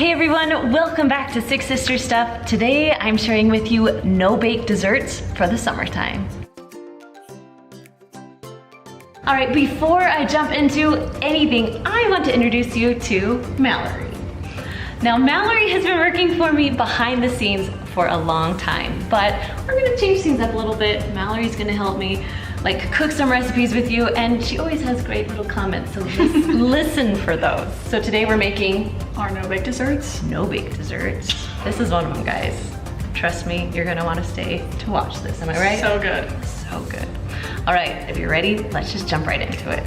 Hey everyone, welcome back to Six Sisters Stuff. Today I'm sharing with you no-bake desserts for the summertime. All right, before I jump into anything, I want to introduce you to Mallory. Now Mallory has been working for me behind the scenes for a long time, but we're gonna change things up a little bit. Mallory's gonna help me cook some recipes with you, and she always has great little comments, so just listen for those. So today we're making our no-bake desserts. No-bake desserts. This is one of them, guys. Trust me, you're gonna wanna stay to watch this, am I right? So good. So good. All right, if you're ready, let's just jump right into it.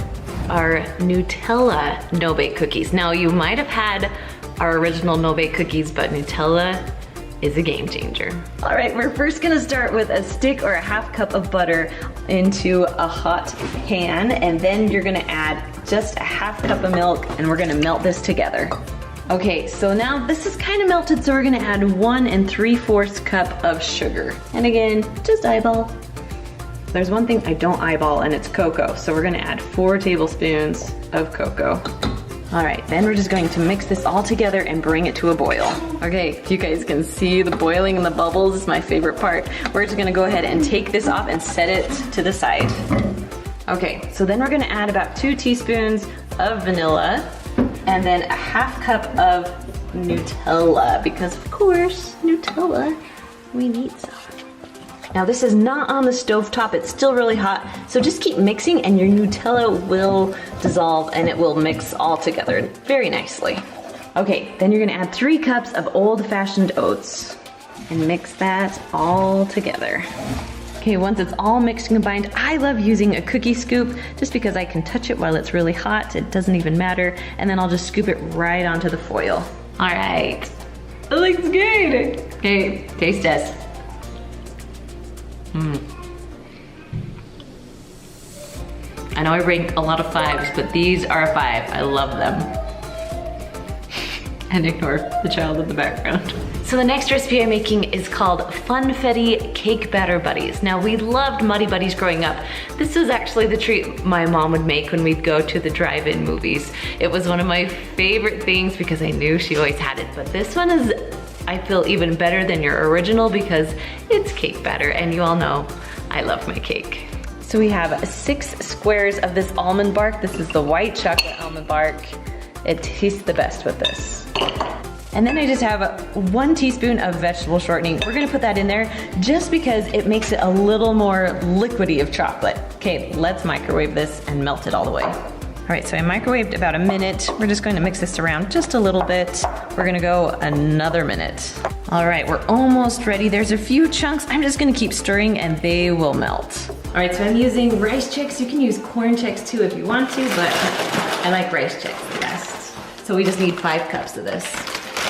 Our Nutella no-bake cookies. Now you might have had our original no-bake cookies, but Nutella is a game changer. All right, we're first gonna start with a stick or a half cup of butter into a hot pan, and then you're gonna add just a half cup of milk, and we're gonna melt this together. Okay, so now this is kind of melted, so we're gonna add 1 3/4 cup of sugar. And again, just eyeball. There's one thing I don't eyeball, and it's cocoa, so we're gonna add 4 tablespoons of cocoa. All right, then we're just going to mix this all together and bring it to a boil. Okay, if you guys can see the boiling and the bubbles, is my favorite part. We're just gonna go ahead and take this off and set it to the side. Okay, so then we're gonna add about 2 teaspoons of vanilla and then a half cup of Nutella, because of course, Nutella, we need some. Now this is not on the stovetop, it's still really hot, so just keep mixing and your Nutella will dissolve and it will mix all together very nicely. Okay, then you're gonna add 3 cups of old-fashioned oats and mix that all together. Okay, once it's all mixed and combined, I love using a cookie scoop just because I can touch it while it's really hot, it doesn't even matter, and then I'll just scoop it right onto the foil. All right, it looks good. Okay, taste test. I know I rank a lot of 5s, but these are a 5. I love them. And ignore the child in the background. So the next recipe I'm making is called Funfetti Cake Batter Buddies. Now we loved Muddy Buddies growing up. This was actually the treat my mom would make when we'd go to the drive-in movies. It was one of my favorite things because I knew she always had it, but this one is, I feel, even better than your original because it's cake batter, and you all know I love my cake. So we have 6 squares of this almond bark. This is the white chocolate almond bark. It tastes the best with this. And then I just have 1 teaspoon of vegetable shortening. We're gonna put that in there just because it makes it a little more liquidy of chocolate. Okay, let's microwave this and melt it all the way. All right, so I microwaved about a minute. We're just going to mix this around just a little bit. We're gonna go another minute. All right, we're almost ready. There's a few chunks. I'm just gonna keep stirring and they will melt. All right, so I'm using rice chicks. You can use corn chicks too if you want to, but I like rice chicks the best. So we just need 5 cups of this.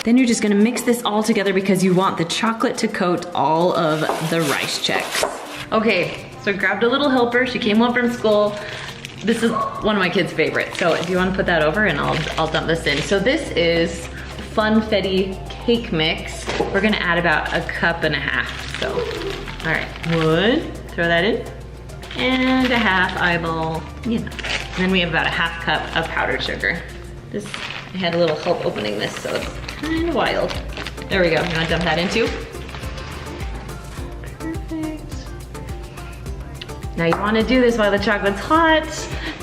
Then you're just gonna mix this all together because you want the chocolate to coat all of the rice checks. Okay, so I grabbed a little helper. She came home from school. This is one of my kids' favorites. So if you want to put that over, and I'll dump this in. So this is Funfetti cake mix. We're gonna add about 1.5 cups. So, all right, 1, throw that in, and a half eyeball, you know. And then we have about a half cup of powdered sugar. This, I had a little help opening this, so it's kind of wild. There we go. You wanna dump that in too? Now you want to do this while the chocolate's hot,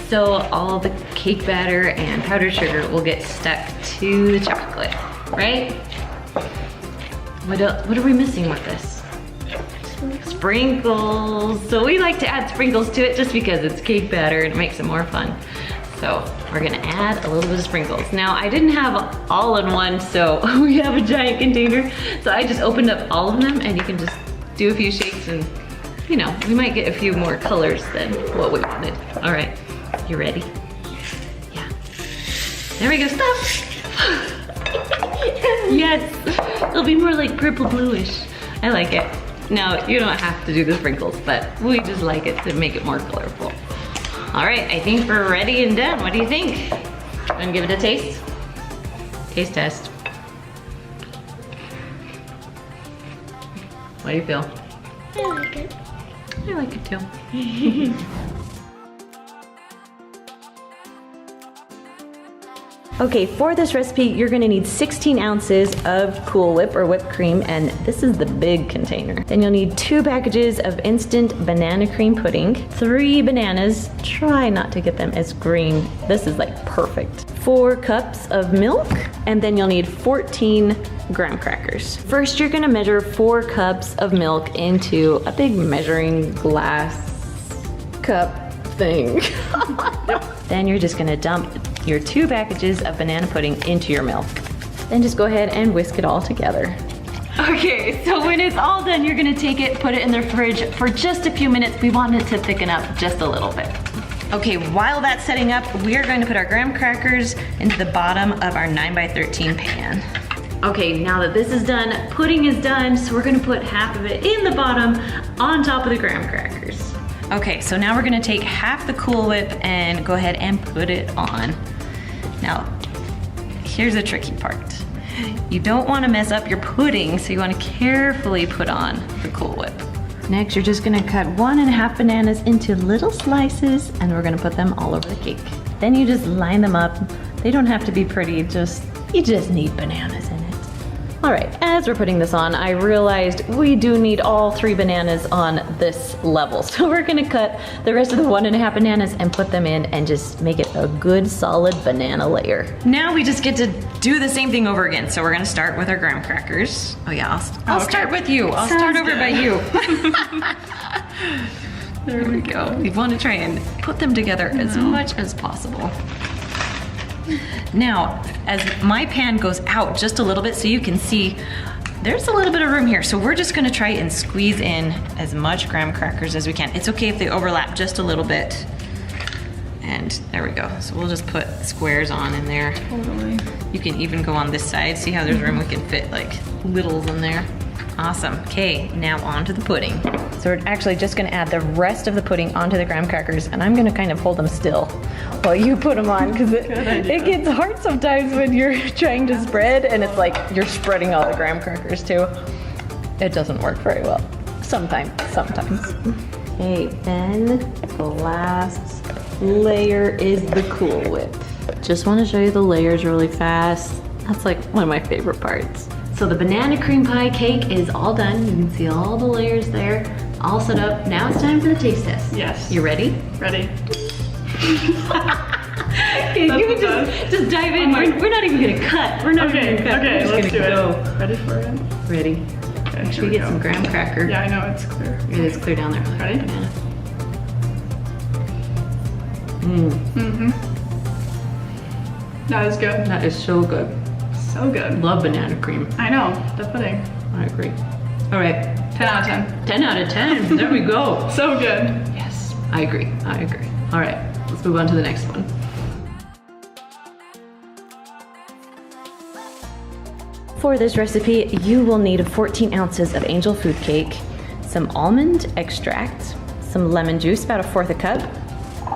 so all the cake batter and powdered sugar will get stuck to the chocolate, right? What are we missing with this? Sprinkles. So we like to add sprinkles to it just because it's cake batter and it makes it more fun. So we're gonna add a little bit of sprinkles. Now I didn't have all in one, so we have a giant container. So I just opened up all of them, and you can just do a few shakes and, you know, we might get a few more colors than what we wanted. All right, you ready? Yeah. There we go, stop. Yes, it'll be more like purple bluish. I like it. Now, you don't have to do the sprinkles, but we just like it to make it more colorful. All right, I think we're ready and done. What do you think? Wanna give it a taste? Taste test. What do you feel? I like it. I like it too. Okay, for this recipe, you're gonna need 16 ounces of Cool Whip or whipped cream, and this is the big container. Then you'll need 2 packages of instant banana cream pudding, 3 bananas, try not to get them as green. This is like perfect. 4 cups of milk, and then you'll need 14 graham crackers. First, you're gonna measure 4 cups of milk into a big measuring glass cup thing. Then you're just gonna dump your 2 packages of banana pudding into your milk. Then just go ahead and whisk it all together. Okay, so when it's all done, you're gonna take it, put it in the fridge for just a few minutes. We want it to thicken up just a little bit. Okay, while that's setting up, we're going to put our graham crackers into the bottom of our 9x13 pan. Okay, now that this is done, pudding is done, so we're gonna put half of it in the bottom on top of the graham crackers. Okay, so now we're gonna take half the Cool Whip and go ahead and put it on. Now, here's the tricky part. You don't wanna mess up your pudding, so you wanna carefully put on the Cool Whip. Next, you're just gonna cut 1.5 bananas into little slices, and we're gonna put them all over the cake. Then you just line them up. They don't have to be pretty, you just need bananas in it. All right, as we're putting this on, I realized we do need all 3 bananas on this level. So we're gonna cut the rest of the 1.5 bananas and put them in and just make it a good solid banana layer. Now we just get to do the same thing over again. So we're gonna start with our graham crackers. Oh yeah, I'll start with you. I'll start over by you. There we go. We wanna try and put them together as much as possible. Now, as my pan goes out just a little bit so you can see, there's a little bit of room here. So we're just gonna try and squeeze in as much graham crackers as we can. It's okay if they overlap just a little bit. And there we go. So we'll just put squares on in there. Totally. You can even go on this side. See how there's room? We can fit like littles in there. Awesome. Okay, now on to the pudding. So we're actually just gonna add the rest of the pudding onto the graham crackers, and I'm gonna kind of hold them still while you put them on, because it gets hard sometimes when you're trying to spread and it's like you're spreading all the graham crackers too. It doesn't work very well. Sometimes. Okay, then the last layer is the Cool Whip. Just wanna show you the layers really fast. That's like one of my favorite parts. So the banana cream pie cake is all done. You can see all the layers there, all set up. Now it's time for the taste test. Yes. You ready? Ready. Okay, you can just dive in. We're not even gonna cut. We're not even gonna cut. Okay, we're just let's gonna do it. Ready for it? Ready. Okay, Make sure we get some graham cracker. Yeah, I know, it's clear. It is clear down there. Ready? Banana. That is good. That is so good. So good. Love banana cream. I know, the pudding. I agree. All right. 10 out of 10. 10 out of 10. There we go. So good. Yes, I agree. All right, let's move on to the next one. For this recipe, you will need 14 ounces of angel food cake, some almond extract, some lemon juice, about 1/4 cup.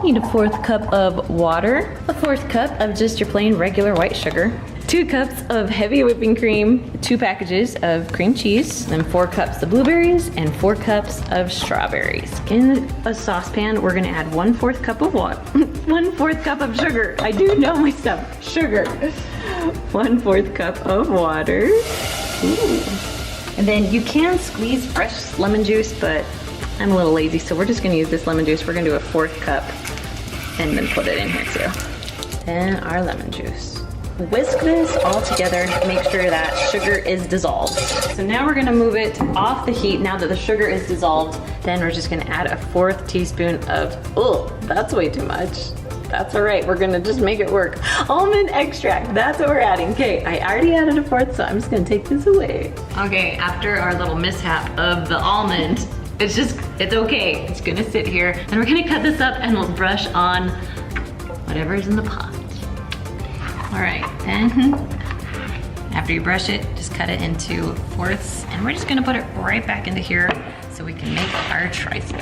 You need 1/4 cup of water, 1/4 cup of just your plain regular white sugar, 2 cups of heavy whipping cream, 2 packages of cream cheese, then 4 cups of blueberries, and 4 cups of strawberries. In a saucepan, we're gonna add 1/4 cup of water, 1/4 cup of sugar. I do know my stuff, sugar. 1/4 cup of water. Ooh. And then you can squeeze fresh lemon juice, but I'm a little lazy, so we're just gonna use this lemon juice. We're gonna do 1/4 cup and then put it in here too. Then our lemon juice. Whisk this all together, make sure that sugar is dissolved. So now we're gonna move it off the heat now that the sugar is dissolved. Then we're just gonna add 1/4 teaspoon of, oh, that's way too much. That's all right, we're gonna just make it work. Almond extract, that's what we're adding. Okay, I already added 1/4, so I'm just gonna take this away. Okay, after our little mishap of the almond, it's okay. It's gonna sit here. And we're gonna cut this up and we'll brush on whatever's in the pot. All right, then after you brush it, just cut it into 4ths, and we're just gonna put it right back into here so we can make our trifle.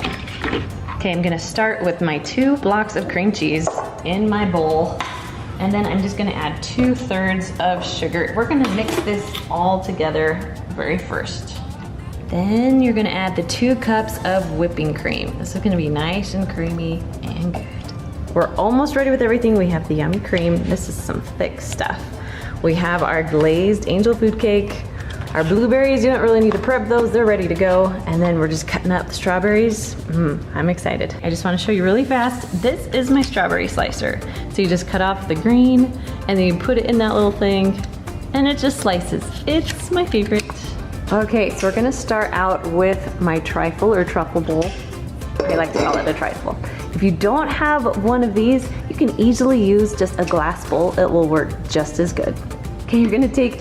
Okay, I'm gonna start with my 2 blocks of cream cheese in my bowl, and then I'm just gonna add 2/3 of sugar. We're gonna mix this all together very first. Then you're gonna add the 2 cups of whipping cream. This is gonna be nice and creamy and good. we're almost ready with everything. We have the yummy cream. This is some thick stuff. We have our glazed angel food cake. Our blueberries, you don't really need to prep those, they're ready to go. And then we're just cutting up the strawberries. I'm excited. I just wanna show you really fast. This is my strawberry slicer. So you just cut off the green and then you put it in that little thing and it just slices. It's my favorite. Okay, so we're gonna start out with my trifle or truffle bowl. I like to call it a trifle. If you don't have one of these, you can easily use just a glass bowl. It will work just as good. Okay, you're gonna take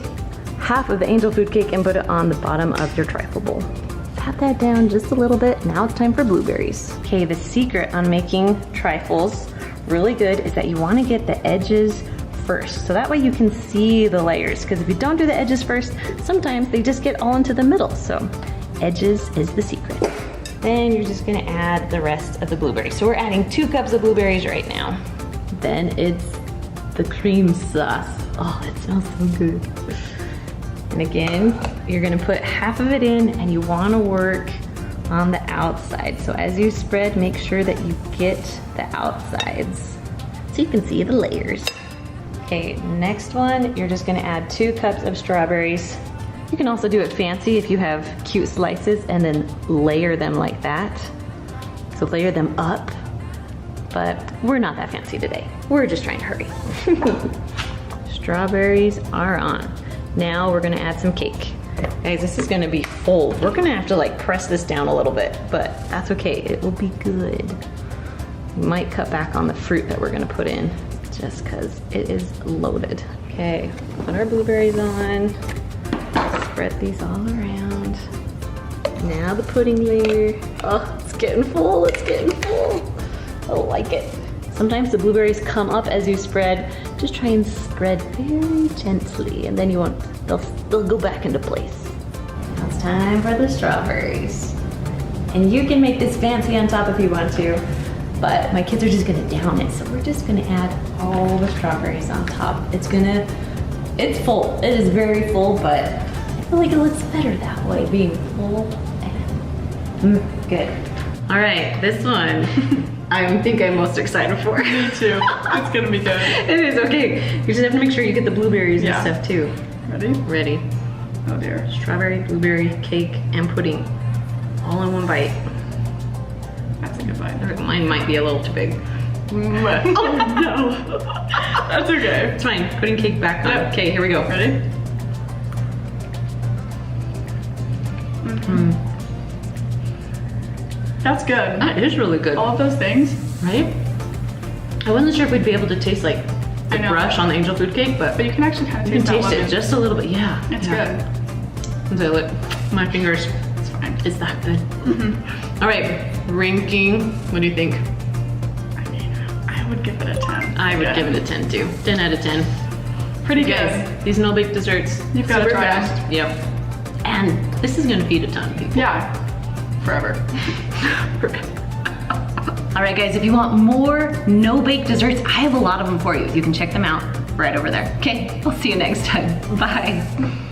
half of the angel food cake and put it on the bottom of your trifle bowl. Pat that down just a little bit. Now it's time for blueberries. Okay, the secret on making trifles really good is that you want to get the edges first. So that way you can see the layers, because if you don't do the edges first, sometimes they just get all into the middle. So edges is the secret. Then you're just gonna add the rest of the blueberries. So we're adding 2 cups of blueberries right now. Then it's the cream sauce. Oh, it smells so good. And again, you're gonna put half of it in and you wanna work on the outside. So as you spread, make sure that you get the outsides so you can see the layers. Okay, next one, you're just gonna add 2 cups of strawberries. You can also do it fancy if you have cute slices and then layer them like that. So layer them up, but we're not that fancy today. We're just trying to hurry. Strawberries are on. Now we're gonna add some cake. Guys, this is gonna be full. We're gonna have to like press this down a little bit, but that's okay, it will be good. We might cut back on the fruit that we're gonna put in just cause it is loaded. Okay, put our blueberries on. Spread these all around. Now the pudding layer. Oh, it's getting full, it's getting full. I like it. Sometimes the blueberries come up as you spread. Just try and spread very gently, and then you want, they'll go back into place. Now it's time for the strawberries. And you can make this fancy on top if you want to, but my kids are just gonna down it, so we're just gonna add all the strawberries on top. It's full, it is very full, but I feel like it looks better that way, being full and good. All right, this one. I think I'm most excited for. Me too. It's gonna be good. It is, okay. You just have to make sure you get the blueberries and stuff too. Ready? Ready. Oh dear. Strawberry, blueberry, cake, and pudding. All in one bite. That's a good bite. Mine might be a little too big. Oh no. That's okay. It's fine, putting cake back on. Yep. Okay, here we go. Ready? That's good. That is really good. All of those things. Right? I wasn't sure if we'd be able to taste like the brush on the angel food cake, but you can actually kind of you can taste taste that it just a little bit. Yeah. It's good. Until it, my fingers. It's fine. It's that good. All right, ranking. What do you think? I mean, I would give it a 10. I would give it a 10 too. 10 out of 10. Pretty good. Yes, these no-bake desserts. You've got to super try fast. them. Yep. And this is gonna feed a ton of people. Yeah. Forever. All right, guys, if you want more no-bake desserts, I have a lot of them for you. You can check them out right over there. Okay, I'll see you next time. Bye.